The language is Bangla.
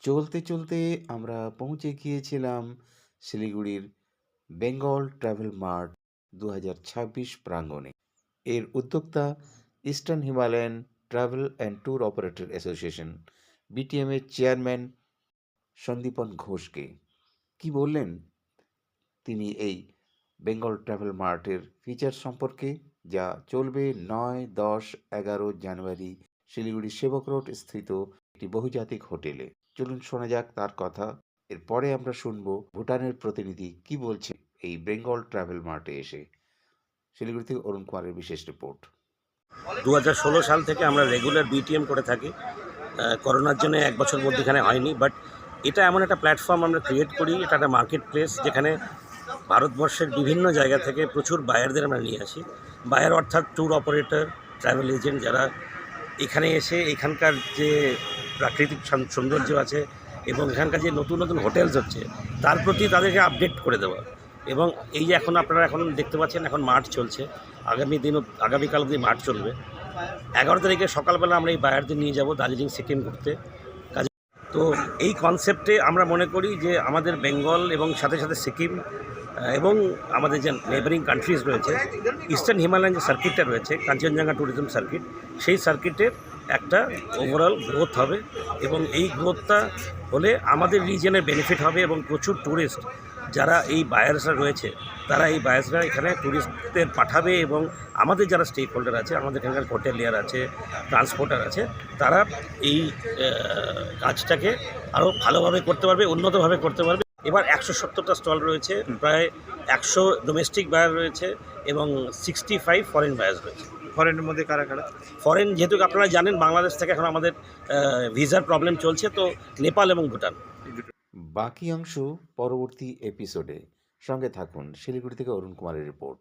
চলতে চলতে আমরা পৌঁছে গিয়েছিলাম শিলিগুড়ির বেঙ্গল ট্রাভেল মার্ট 2026 প্রাঙ্গণে। এর উদ্যোক্তা eastern Himalayan travel and tour operator association BTM এর চেয়ারম্যান সন্দীপন ঘোষকে। কি বললেন তিনি এই বেঙ্গল ট্রাভেল মার্টের ফিচার সম্পর্কে, যা চলবে 9, 10, 11 জানুয়ারি শিলিগুড়ি সেবক রোড স্থিত একটি বহুজাতিক হোটেলে। চলুন শোনা যাক তার কথা। এরপরে আমরা শুনবো ভুটানের প্রতিনিধি কি বলছে এই বেঙ্গল ট্রাভেল মার্টে এসে। শিলিগুড়ি থেকে অরুণ কুমারের বিশেষ রিপোর্ট। 2016 সাল থেকে আমরা রেগুলার বিটিএম করে থাকি। করোনার জন্য এক বছর মধ্যেখানে হয়নি, বাট এটা এমন একটা প্ল্যাটফর্ম আমরা ক্রিয়েট করি। এটা একটা মার্কেট প্লেস যেখানে ভারতবর্ষের বিভিন্ন জায়গা থেকে প্রচুর বায়ারদের আমরা নিয়ে আসি। বায়ার অর্থাৎ ট্যুর অপারেটর, ট্রাভেল এজেন্ট, যারা এখানে এসে এখানকার যে প্রাকৃতিক সৌন্দর্য আছে এবং এখানকার যে নতুন নতুন হোটেলস হচ্ছে তার প্রতি তাদেরকে আপডেট করে দেওয়া। এবং এই যে আপনারা এখন দেখতে পাচ্ছেন, এখন মার্চ চলছে, আগামীকাল অবধি মার্চ চলবে। 11 তারিখে সকালবেলা আমরা এই বায়ারদের নিয়ে যাব দার্জিলিং সিকিম ঘুরতে। তো এই কনসেপ্টে আমরা মনে করি যে আমাদের বেঙ্গল এবং সাথে সাথে সিকিম এবং আমাদের যে নেবারিং কান্ট্রিজ রয়েছে, ইস্টার্ন হিমালয়ান যে সার্কিটটা রয়েছে, কাঞ্চনজঙ্ঘা ট্যুরিজম সার্কিট, সেই সার্কিটের একটা ওভারঅল গ্রোথ হবে। এবং এই গ্রোথটা হলে আমাদের রিজনের বেনিফিট হবে এবং প্রচুর ট্যুরিস্ট যারা এই বায়ার্সরা রয়েছে তারা এই বায়ার্সরা এখানে ট্যুরিস্টদের পাঠাবে এবং আমাদের যারা স্টেক হোল্ডার আছে, আমাদের এখানকার হোটেলিয়ার আছে, ট্রান্সপোর্টার আছে, তারা এই কাজটাকে আরও ভালোভাবে করতে পারবে, উন্নতভাবে করতে পারবে। এবার 170টা স্টল রয়েছে, প্রায় 100 ডোমেস্টিক বায়ার রয়েছে এবং 65 ফরেন বায়ার্স রয়েছে। ফরেনের মধ্যে কারা কারা? ফরেন যেহেতু আপনারা জানেন বাংলাদেশ থেকে এখন আমাদের ভিসার প্রবলেম চলছে, তো নেপাল এবং ভুটান। বাকি অংশ পরবর্তী এপিসোডে। সঙ্গে থাকুন। শিলিগুড়ি থেকে অরুণ কুমারের রিপোর্ট।